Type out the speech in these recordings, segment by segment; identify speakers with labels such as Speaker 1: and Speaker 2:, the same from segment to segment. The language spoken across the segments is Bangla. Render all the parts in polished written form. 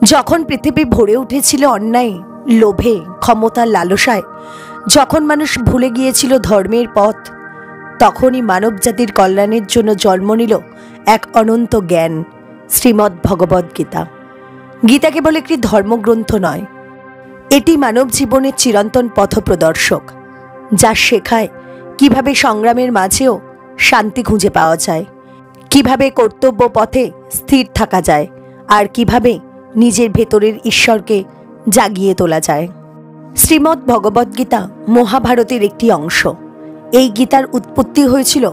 Speaker 1: যখন পৃথিবী ভরে উঠেছিল অন্যায়, লোভে, ক্ষমতার লালসায়, যখন মানুষ ভুলে গিয়েছিল ধর্মের পথ, তখনই মানবজাতির কল্যাণের জন্য জন্ম নিল এক অনন্ত জ্ঞান, শ্রীমদ্ ভগবদ্ গীতা। গীতা কেবল একটি ধর্মগ্রন্থ নয়, এটি মানব জীবনের চিরন্তন পথপ্রদর্শক, যা শেখায় কিভাবে সংগ্রামের মাঝেও শান্তি খুঁজে পাওয়া যায়, কিভাবে কর্তব্য পথে স্থির থাকা যায়, আর কিভাবে নিজের ভেতরের ঈশ্বরকে জাগিয়ে তোলা যায়। শ্রীমদ্ ভগবদ্গীতা মহাভারতের একটি অংশ। এই গীতার উৎপত্তি হয়েছিল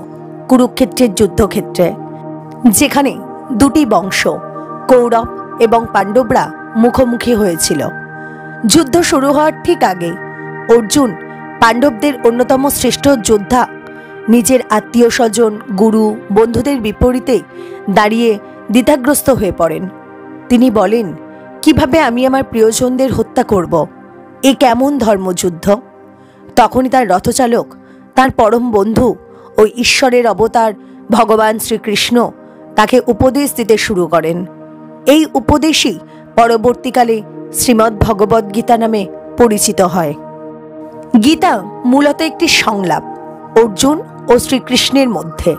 Speaker 1: কুরুক্ষেত্রের যুদ্ধক্ষেত্রে, যেখানে দুটি বংশ কৌরব এবং পাণ্ডবরা মুখোমুখি হয়েছিল। যুদ্ধ শুরু হওয়ার ঠিক আগে অর্জুন, পাণ্ডবদের অন্যতম শ্রেষ্ঠ যোদ্ধা, নিজের আত্মীয় স্বজন, গুরু, বন্ধুদের বিপরীতে দাঁড়িয়ে দ্বিধাগ্রস্ত হয়ে পড়েন। তিনি বলেন, কিভাবে আমি আমার প্রিয়জনদের হত্যা করব? এ কেমন ধর্মযুদ্ধ? তখনই তার রথচালক, তার পরম বন্ধু ও ঈশ্বরের অবতার ভগবান শ্রীকৃষ্ণ তাকে উপদেশ দিতে শুরু করেন। এই উপদেশই পরবর্তীকালে শ্রীমদ্ ভগবদ্গীতা নামে পরিচিত হয়। গীতা মূলত একটি সংলাপ অর্জুন ও শ্রীকৃষ্ণের মধ্যে।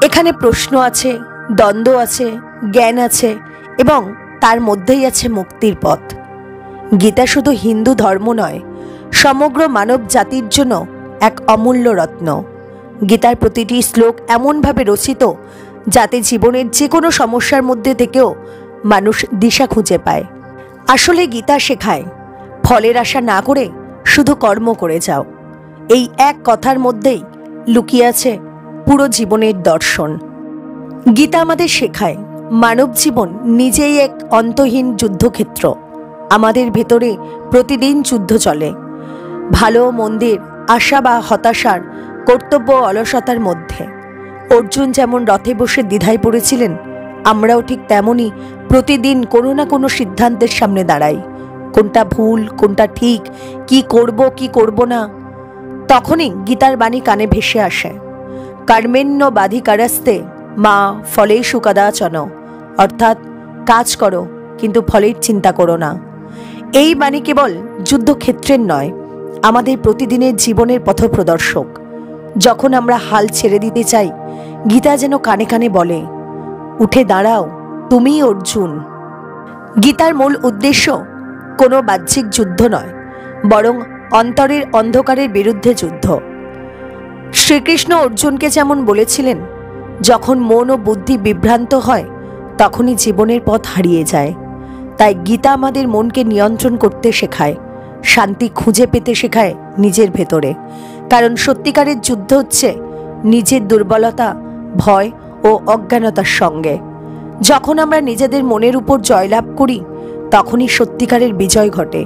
Speaker 1: এখানে প্রশ্ন আছে, দ্বন্দ্ব আছে, জ্ঞান আছে এবং তার মধ্যেই আছে মুক্তির পথ। গীতা শুধু হিন্দু ধর্ম নয়, সমগ্র মানব জাতির জন্য এক অমূল্য রত্ন। গীতার প্রতিটি শ্লোক এমনভাবে রচিত যাতে জীবনের যে কোনো সমস্যার মধ্যে থেকেও মানুষ দিশা খুঁজে পায়। আসলে গীতা শেখায়, ফলের আশা না করে শুধু কর্ম করে যাও। এই এক কথার মধ্যেই লুকিয়ে আছে পুরো জীবনের দর্শন। গীতা আমাদের শেখায় মানব জীবন নিজেই এক অন্তহীন যুদ্ধক্ষেত্র। আমাদের ভেতরে প্রতিদিন যুদ্ধ চলে, ভালো মন্দের, আশা বা হতাশার, কর্তব্য অলসতার মধ্যে। অর্জুন যেমন রথে বসে দ্বিধায় পড়েছিলেন, আমরাও ঠিক তেমনই প্রতিদিন কোনো না কোনো সিদ্ধান্তের সামনে দাঁড়াই। কোনটা ভুল, কোনটা ঠিক, কি করব কি করব না। তখনই গীতার বাণী কানে ভেসে আসে, কর্মেণ্য বাধিকারস্তে মা ফলেষু কদাচন, অর্থাৎ কাজ করো কিন্তু ফলের চিন্তা করো না। এই বাণী কেবল যুদ্ধক্ষেত্রের নয়, আমাদের প্রতিদিনের জীবনের পথপ্রদর্শক। যখন আমরা হাল ছেড়ে দিতে চাই, গীতা যেন কানে কানে বলে, উঠে দাঁড়াও, তুমিই অর্জুন। গীতার মূল উদ্দেশ্য কোনো বাহ্যিক যুদ্ধ নয়, বরং অন্তরের অন্ধকারের বিরুদ্ধে যুদ্ধ। শ্রীকৃষ্ণ অর্জুনকে যেমন বলেছিলেন, যখন মন ও বুদ্ধি বিভ্রান্ত হয় তখনই জীবনের পথ হারিয়ে যায়। তাই গীতা আমাদের মনকে নিয়ন্ত্রণ করতে শেখায়, শান্তি খুঁজে পেতে শেখায় নিজের ভেতরে। কারণ সত্যিকারের যুদ্ধ হচ্ছে নিজের দুর্বলতা, ভয় ও অজ্ঞানতার সঙ্গে। যখন আমরা নিজেদের মনের উপর জয়লাভ করি, তখনই সত্যিকারের বিজয় ঘটে।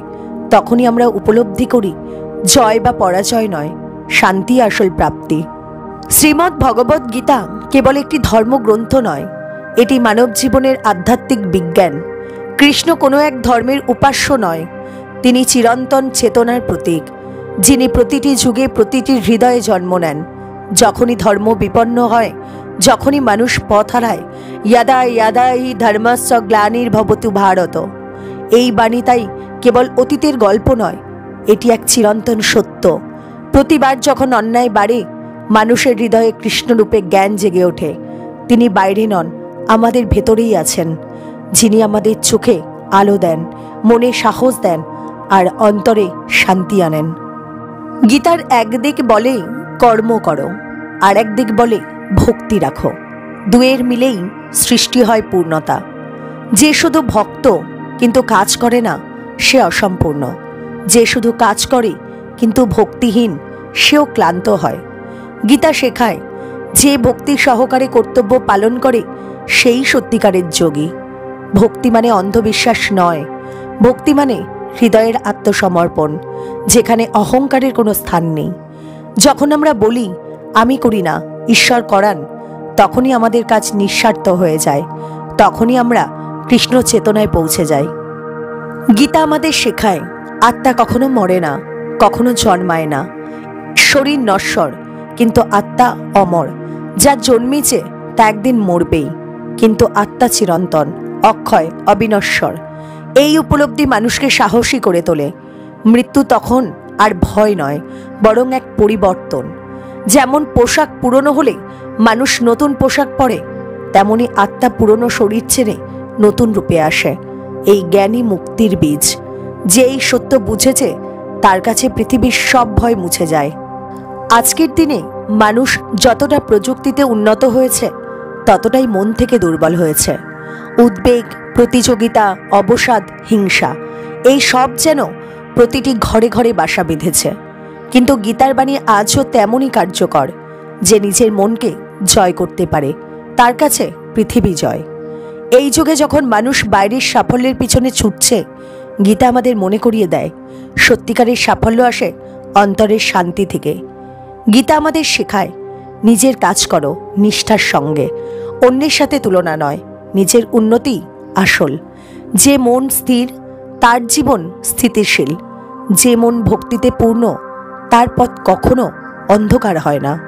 Speaker 1: তখনই আমরা উপলব্ধি করি, জয় বা পরাজয় নয়, শান্তি আসল প্রাপ্তি। শ্রীমদ্ ভগবদ্ গীতা কেবল একটি ধর্মগ্রন্থ নয়, এটি মানব জীবনের আধ্যাত্মিক বিজ্ঞান। কৃষ্ণ কোনো এক ধর্মের উপাস্য নয়, তিনি চিরন্তন চেতনার প্রতীক, যিনি প্রতিটি যুগে প্রতিটি হৃদয়ে জন্ম নেন। যখনই ধর্ম বিপন্ন হয়, যখনই মানুষ পথ হারায়, ইয়াদা ইয়াদা হি ধর্মস্য গ্লানির্ভবতু ভারত। এই বাণী তাই কেবল অতীতের গল্প নয়, এটি এক চিরন্তন সত্য। প্রতিবার যখন অন্যায় বাড়ে, মানুষের হৃদয়ে কৃষ্ণরূপে জ্ঞান জেগে ওঠে। তিনি বাইরে নন, আমাদের ভেতরেই আছেন, যিনি আমাদের চোখে আলো দেন, মনে সাহস দেন আর অন্তরে শান্তি আনেন। গীতার একদিক বলে কর্ম করো, আর একদিক বলে ভক্তি রাখো। দুয়ের মিলেই সৃষ্টি হয় পূর্ণতা। যে শুধু ভক্ত কিন্তু কাজ করে না, সে অসম্পূর্ণ। যে শুধু কাজ করে কিন্তু ভক্তিহীন, সেও ক্লান্ত হয়। গীতা শেখায়, যে ভক্তি সহকারে কর্তব্য পালন করে সেই সত্যিকারের যোগী। ভক্তি মানে অন্ধবিশ্বাস নয়, ভক্তি মানে হৃদয়ের আত্মসমর্পণ, যেখানে অহংকারের কোনো স্থান নেই। যখন আমরা বলি আমি করি না, ঈশ্বর করান, তখনই আমাদের কাজ নিঃস্বার্থ হয়ে যায়, তখনই আমরা কৃষ্ণ চেতনায় পৌঁছে যাই। গীতা আমাদের শেখায়, আত্মা কখনো মরে না, কখনো জন্মায় না। শরীর নশ্বর কিন্তু আত্মা অমর। যা জন্মেছে তা একদিন মরবেই, কিন্তু আত্মা চিরন্তন, অক্ষয়, অবিনশ্বর। এই উপলব্ধি মানুষকে সাহসী করে তোলে। মৃত্যু তখন আর ভয় নয়, বরং এক পরিবর্তন। যেমন পোশাক পুরনো হলে মানুষ নতুন পোশাক পরে, তেমনি আত্মা পুরনো শরীর ছেড়ে নতুন রূপে আসে। এই জ্ঞানী মুক্তির বীজ। যে এই সত্য বুঝেছে তার কাছে পৃথিবীর সব ভয় মুছে যায়। আজকের দিনে মানুষ যতটা প্রযুক্তিতে উন্নত হয়েছে, ততটাই মন থেকে দুর্বল হয়েছে। উদ্বেগ, প্রতিযোগিতা, অবসাদ, হিংসা, এই সব যেন প্রতিটি ঘরে ঘরে বাসা বেঁধেছে। কিন্তু গীতার বাণী আজও তেমনই কার্যকর। যে নিজের মনকে জয় করতে পারে, তার কাছে পৃথিবী জয়। এই যুগে যখন মানুষ বাইরের সাফল্যের পিছনে ছুটছে, গীতা আমাদের মনে করিয়ে দেয় সত্যিকারের সাফল্য আসে অন্তরের শান্তি থেকে। গীতা আমাদের শেখায় নিজের কাজ করো নিষ্ঠার সঙ্গে, অন্যের সাথে তুলনা নয়, নিজের উন্নতি আসল। যে মন স্থির তার জীবন স্থিতিশীল। যে মন ভক্তিতে পূর্ণ তার পথ কখনো অন্ধকার হয় না।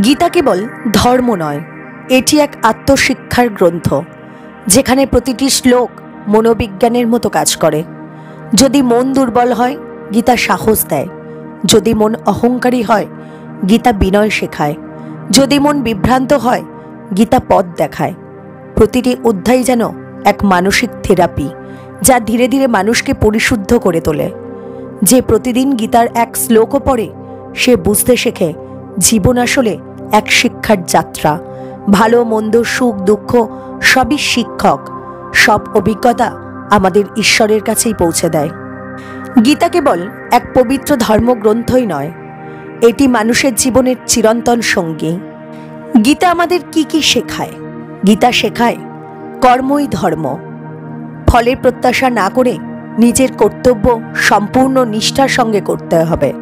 Speaker 1: গীতা কেবল ধর্ম নয়, এটি এক আত্মশিক্ষার গ্রন্থ, যেখানে প্রতিটি শ্লোক মনোবিজ্ঞানের মতো কাজ করে। যদি মন দুর্বল হয়, গীতা সাহস দেয়। যদি মন অহংকারী হয়, গীতা বিনয় শেখায়। যদি মন বিভ্রান্ত হয়, গীতা পথ দেখায়। প্রতিটি অধ্যায় যেন এক মানসিক থেরাপি, যা ধীরে ধীরে মানুষকে পরিশুদ্ধ করে তোলে। যে প্রতিদিন গীতার এক শ্লোকও পড়ে, সে বুঝতে শেখে জীবন আসলে এক শিক্ষার যাত্রা। ভালো মন্দ, সুখ দুঃখ সবই শিক্ষক। সব অভিজ্ঞতা আমাদের ঈশ্বরের কাছেই পৌঁছে দেয়। গীতা কেবল এক পবিত্র ধর্মগ্রন্থই নয়, এটি মানুষের জীবনের চিরন্তন সঙ্গী। গীতা আমাদের কি কি শেখায়? গীতা শেখায় কর্মই ধর্ম। ফলের প্রত্যাশা না করে নিজের কর্তব্য সম্পূর্ণ নিষ্ঠার সঙ্গে করতে হবে।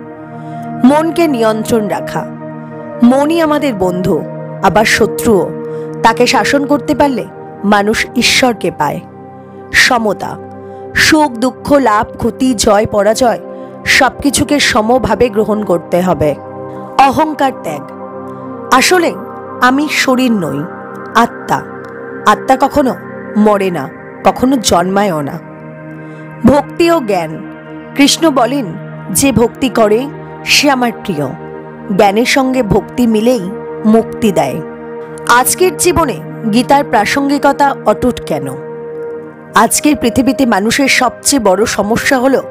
Speaker 1: মনকে নিয়ন্ত্রণ রাখা। মনই আমাদের বন্ধু, আবার শত্রুও। তাকে শাসন করতে পারলে মানুষ ঈশ্বরকে পায়। সমতা। সুখ দুঃখ, লাভ ক্ষতি, জয় পরাজয় সবকিছুকে সমভাবে গ্রহণ করতে হবে। অহংকার ত্যাগ। আসলে আমি শরীর নই, আত্মা। আত্মা কখনো মরে না, কখনো জন্মায়ও না। ভক্তি ও জ্ঞান। কৃষ্ণ বলেন, যে ভক্তি করে সে আমার প্রিয়। জ্ঞানের সঙ্গে ভক্তি মিলেই মুক্তি দেয়। আজকের জীবনে গীতার প্রাসঙ্গিকতা অটুট কেন? আজকের পৃথিবীতে মানুষের সবচেয়ে বড় সমস্যা হলো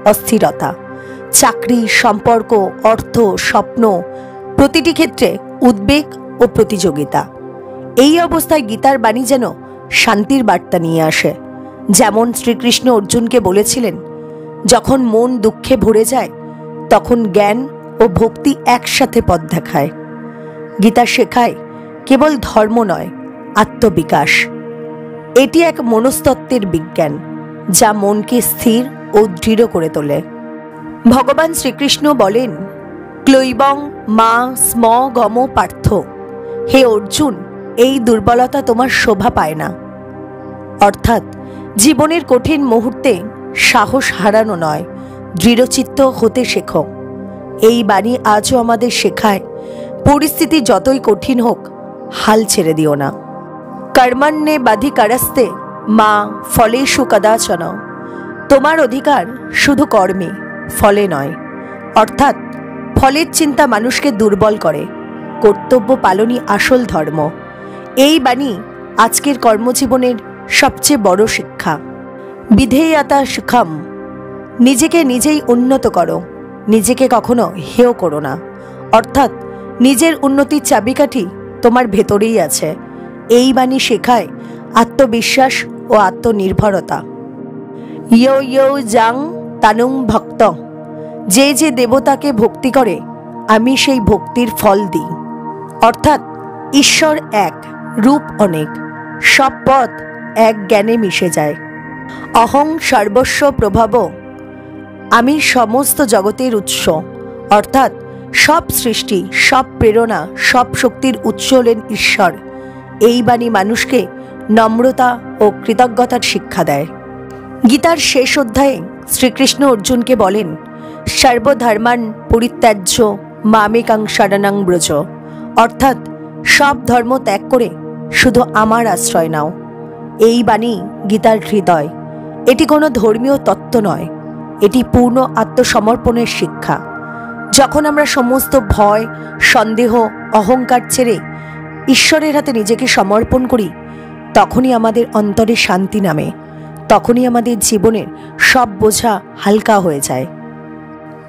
Speaker 1: অস্থিরতা। চাকরি, সম্পর্ক, অর্থ, স্বপ্ন, প্রতিটি ক্ষেত্রে উদ্বেগ ও প্রতিযোগিতা। এই অবস্থায় গীতার বাণী যেন শান্তির বার্তা নিয়ে আসে। যেমন শ্রীকৃষ্ণ অর্জুনকে বলেছিলেন, যখন মন দুঃখে ভরে যায়, তখন জ্ঞান ও ভক্তি একসাথে পথ দেখায়। গীতা শেখায় কেবল ধর্ম নয়, আত্মবিকাশ। এটি এক মনস্তত্ত্বের বিজ্ঞান, যা মনকে স্থির ও দৃঢ় করে তোলে। ভগবান শ্রীকৃষ্ণ বলেন, ক্লৈবং মা স্ম গম পার্থ। হে অর্জুন, এই দুর্বলতা তোমার শোভা পায় না। অর্থাৎ জীবনের কঠিন মুহূর্তে সাহস হারানো নয়, দৃঢ়চিত্ত হতে শেখো। এই বাণী আজও আমাদের শেখায়, পরিস্থিতি যতই কঠিন হোক, হাল ছেড়ে দিও না। কর্মণ্যে বাধিকারস্তে মা ফলেষু কদাচন। তোমার অধিকার শুধু কর্মে, ফলে নয়। অর্থাৎ ফলের চিন্তা মানুষকে দুর্বল করে। কর্তব্য পালনই আসল ধর্ম। এই বাণী আজকের কর্মজীবনের সবচেয়ে বড় শিক্ষা। বিধেয়তা সুখম। নিজেকে নিজেই উন্নত করো, নিজেকে কখনো হেয় করো না। অর্থাৎ নিজের উন্নতির চাবিকাঠি তোমার ভেতরেই আছে। এই বাণী শেখায় আত্মবিশ্বাস ও আত্মনির্ভরতা। ইয়ো ইয়ো জাং তানুং ভক্ত। যে যে দেবতাকে ভক্তি করে, আমি সেই ভক্তির ফল দিই। অর্থাৎ ঈশ্বর এক, রূপ অনেক, সব পথ এক জ্ঞানে মিশে যায়। অহং সর্বস্ব প্রভাব। আমি সমস্ত জগতের উৎস। অর্থাৎ সব সৃষ্টি, সব প্রেরণা, সব শক্তির উৎস হলেন ঈশ্বর। এই বাণী মানুষকে নম্রতা ও কৃতজ্ঞতার শিক্ষা দেয়। গীতার শেষ অধ্যায়ে শ্রীকৃষ্ণ অর্জুনকে বলেন, সর্বধর্মান পরিত্যাজ্য মামেকাং শরণং ব্রজ। অর্থাৎ সব ধর্ম ত্যাগ করে শুধু আমার আশ্রয় নাও। এই বাণী গীতার হৃদয়। এটি কোনো ধর্মীয় তত্ত্ব নয়, এটি পূর্ণ আত্মসমর্পণের শিক্ষা। যখন আমরা সমস্ত ভয়, সন্দেহ, অহংকার ছেড়ে ঈশ্বরের হাতে নিজেকে সমর্পণ করি, তখনই আমাদের অন্তরে শান্তি নামে, তখনই আমাদের জীবনের সব বোঝা হালকা হয়ে যায়।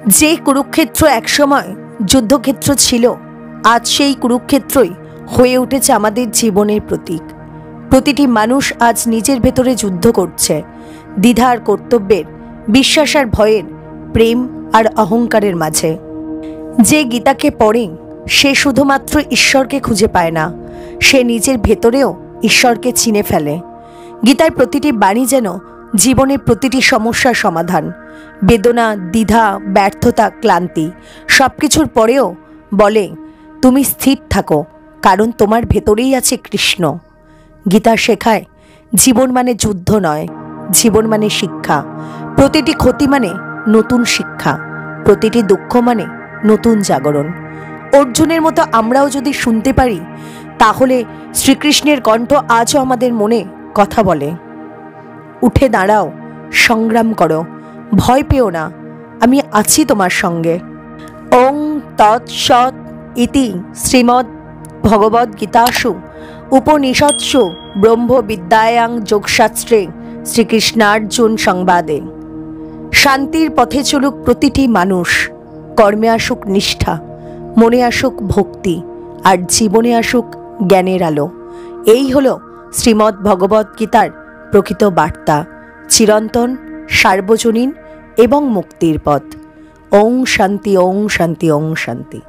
Speaker 1: যে কুরুক্ষেত্র একসময় যুদ্ধক্ষেত্র ছিল, আজ সেই কুরুক্ষেত্রই হয়ে উঠেছে আমাদের জীবনের প্রতীক। প্রতিটি মানুষ আজ নিজের ভেতরে যুদ্ধ করছে, দ্বিধার, কর্তব্যের, বিশ্বাস আর ভয়ের, প্রেম আর অহংকারের মাঝে। যে গীতাকে পড়ে সে শুধুমাত্র ঈশ্বরকে খুঁজে পায় না, সে নিজের ভেতরেও ঈশ্বরকে চিনে ফেলে। গীতার প্রতিটি বাণী যেন জীবনের প্রতিটি সমস্যার সমাধান। বেদনা, দ্বিধা, ব্যর্থতা, ক্লান্তি সব কিছুর পরেও বলে, তুমি স্থির থাকো, কারণ তোমার ভেতরেই আছে কৃষ্ণ। গীতা শেখায় জীবন মানে যুদ্ধ নয়, জীবন মানে শিক্ষা। প্রতিটি ক্ষতি মানে নতুন শিক্ষা, প্রতিটি দুঃখ মানে নতুন জাগরণ। অর্জুনের মতো আমরাও যদি শুনতে পারি, তাহলে শ্রীকৃষ্ণের কণ্ঠ আজও আমাদের মনে কথা বলে। উঠে দাঁড়াও, সংগ্রাম করো, ভয় পেও না, আমি আছি তোমার সঙ্গে। ওং তৎসৎ ইতি শ্রীমদ্ ভগবদ্গীতাসু উপনিষৎসু ব্রহ্মবিদ্যায়াং যোগশাস্ত্রে শ্রীকৃষ্ণার্জুন সংবাদে। শান্তির পথে চলুক প্রতিটি মানুষ, কর্মে আসুক নিষ্ঠা, মনে আসুক ভক্তি, আর জীবনে আসুক জ্ঞানের আলো। এই হলো শ্রীমদ্ ভগবদ্গীতার প্রকৃত বার্তা, চিরন্তন, সার্বজনীন এবং মুক্তির পথ। ওং শান্তি, ওং শান্তি, ওং শান্তি।